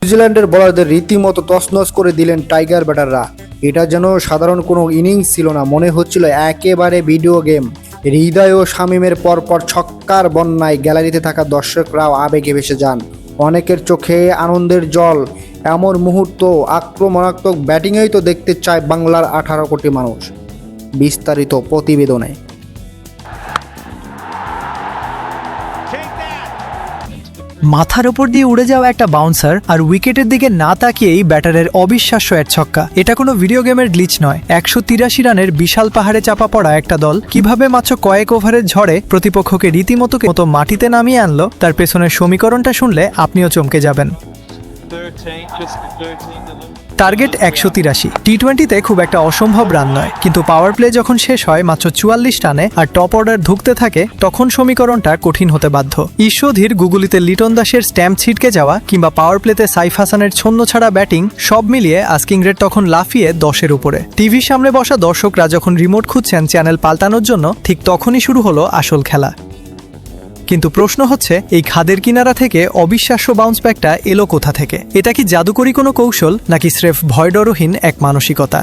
নিউজিল্যান্ডের বোলারদের রীতিমতো তছনছ করে দিলেন টাইগার ব্যাটাররা। এটা যেন সাধারণ কোনো ইনিংস ছিল না, মনে হচ্ছিল একেবারে ভিডিও গেম। হৃদয় ও শামীমের পরপর ছক্কার বন্যায় গ্যালারিতে থাকা দর্শকরাও আবেগে ভেসে যান। অনেকের চোখে আনন্দের জল। এমন মুহূর্ত আক্রমণাত্মক ব্যাটিংয়েই তো দেখতে চায় বাংলার 18 কোটি মানুষ। বিস্তারিত প্রতিবেদনে। মাথার ওপর দিয়ে উড়ে যাওয়া একটা বাউন্সার আর উইকেটের দিকে না তাকিয়েই ব্যাটারের অবিশ্বাস্য এক ছক্কা। এটা কোনো ভিডিও গেমের গ্লিচ নয়। 183 রানের বিশাল পাহাড়ে চাপা পড়া একটা দল কিভাবে মাত্র কয়েক ওভারের ঝড়ে প্রতিপক্ষকে রীতিমতো মাটিতে নামিয়ে আনলো, তার পেছনের সমীকরণটা শুনলে আপনিও চমকে যাবেন। টার্গেট 183। টি-20তে খুব একটা অসম্ভব রান নয়, কিন্তু পাওয়ার প্লে যখন শেষ হয় মাত্র 44 রানে আর টপ অর্ডার ধুঁকতে থাকে, তখন সমীকরণটা কঠিন হতে বাধ্য। ঈশ্বরধীর গুগলিতে লিটন দাসের স্ট্যাম্প ছিটকে যাওয়া কিংবা পাওয়ার প্লেতে সাইফ হাসানের ছন্ন ছাড়া ব্যাটিং, সব মিলিয়ে আস্কিং রেট তখন লাফিয়ে 10-এর উপরে। টিভির সামনে বসা দর্শকরা যখন রিমোট খুঁজছেন চ্যানেল পাল্টানোর জন্য, ঠিক তখনই শুরু হলো আসল খেলা। কিন্তু প্রশ্ন হচ্ছে, এই খাদের কিনারা থেকে অবিশ্বাস্য বাউন্স ব্যাকটা এলো কোথা থেকে? এটা কি জাদুকরী কোনো কৌশল, নাকি স্রেফ ভয়ডরহীন এক মানসিকতা?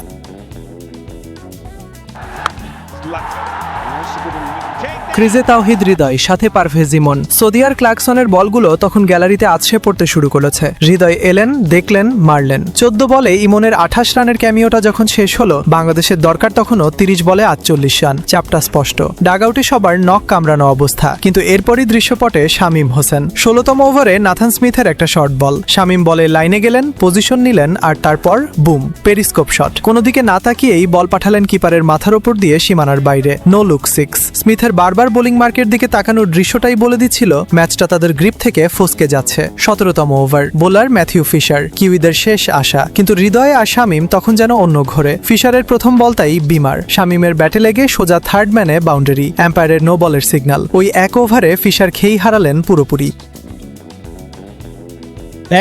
ক্রিজে তাওহিদ হৃদয়, সাথে পারভেজ ইমন। সদিয়ার ক্লার্কসনের বলগুলো তখন গ্যালারিতে আছড়ে পড়তে শুরু করেছে। হৃদয় এলেন, দেখলেন, মারলেন। 14 বলে ইমনের 28 রানের ক্যামিওটা যখন শেষ হলো, বাংলাদেশের দরকার তখনও 30 বলে 48 রান। চাপটা স্পষ্ট, ডাগআউটে সবার নখ কামড়ানো অবস্থা। কিন্তু এরপরই দৃশ্যপটে শামীম হোসেন। 16তম ওভারে নাথান স্মিথের একটা শর্ট বল। শামীম বলে লাইনে গেলেন, পজিশন নিলেন, আর তারপর বুম, পেরিস্কোপ শট। কোনো দিকে না তাকিয়েই বল পাঠালেন কিপারের মাথার ওপর দিয়ে সীমানার বাইরে। No look 6। স্মিথের বারবার বোলিং মার্কের দিকে তাকানোর দৃশ্যটাই বলে দিচ্ছিল ম্যাচটা তাদের গ্রিপ থেকে ফসকে যাচ্ছে। 17তম ওভার, বোলার ম্যাথিউ ফিশার, কিউইদের শেষ আশা। কিন্তু হৃদয় আর শামীম তখন যেন অন্য ঘরে। ফিশারের প্রথম বলটাই বিমার, শামীমের ব্যাটে লেগে সোজা থার্ড ম্যানে বাউন্ডারি। এম্পায়ারের নো বলের সিগন্যাল। ওই এক ওভারে ফিশার খেই হারালেন পুরোপুরি।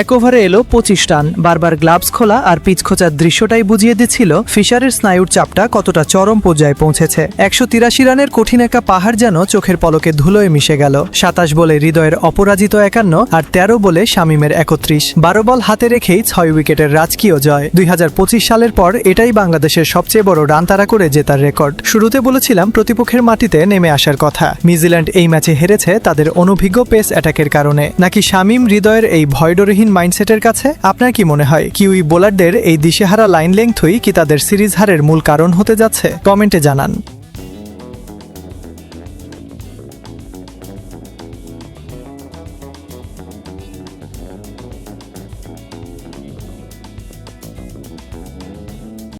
এক ওভারে এলো 25 রান। বারবার গ্লাভস খোলা আর পিচ খোঁচার দৃশ্যটাই বুঝিয়ে দিচ্ছিল ফিশারের স্নায়ুর চাপটা কতটা চরম পর্যায়ে পৌঁছেছে। 183 রানের কঠিন একটা পাহাড় যেন চোখের পলকে ধুলোয় মিশে গেল। 27 বলে হৃদয়ের অপরাজিত 51 আর 13 বলে শামীমের 31। 12 বল হাতে রেখেই 6 উইকেটের রাজকীয় জয়। 2025 সালের পর এটাই বাংলাদেশের সবচেয়ে বড় রান তাড়া করে জেতার রেকর্ড। শুরুতে বলেছিলাম প্রতিপক্ষের মাটিতে নেমে আসার কথা। নিউজিল্যান্ড এই ম্যাচে হেরেছে তাদের অনভিজ্ঞ পেস অ্যাটাকের কারণে, নাকি শামীম হৃদয়ের এই ভয়ডরহীন মাইন্ডসেটের কাছে? আপনার কি মনে হয়, কিউই বোলারদের এই দিশেহারা লাইন লেংথই কি তাদের সিরিজ হারের মূল কারণ হতে যাচ্ছে? কমেন্টে জানান।